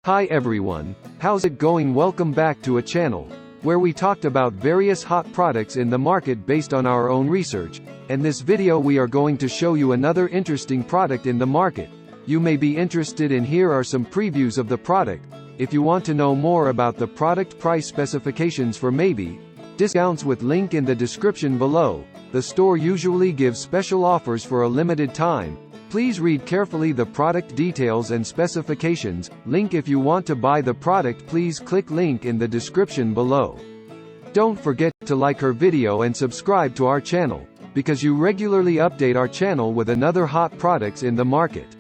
Hi everyone, how's it going? Welcome back to a channel where we talked about various hot products in the market based on our own research, and this video we are going to show you another interesting product in the market. You may be interested in. Here are some previews of the product. If you want to know more about the product, price specifications for maybe discounts, with link in the description below. The store usually gives special offers for a limited time. Please read carefully the product details and specifications. Link. If you want to buy the product, please click link in the description below. Don't forget to like our video and subscribe to our channel, because you regularly update our channel with another hot products in the market.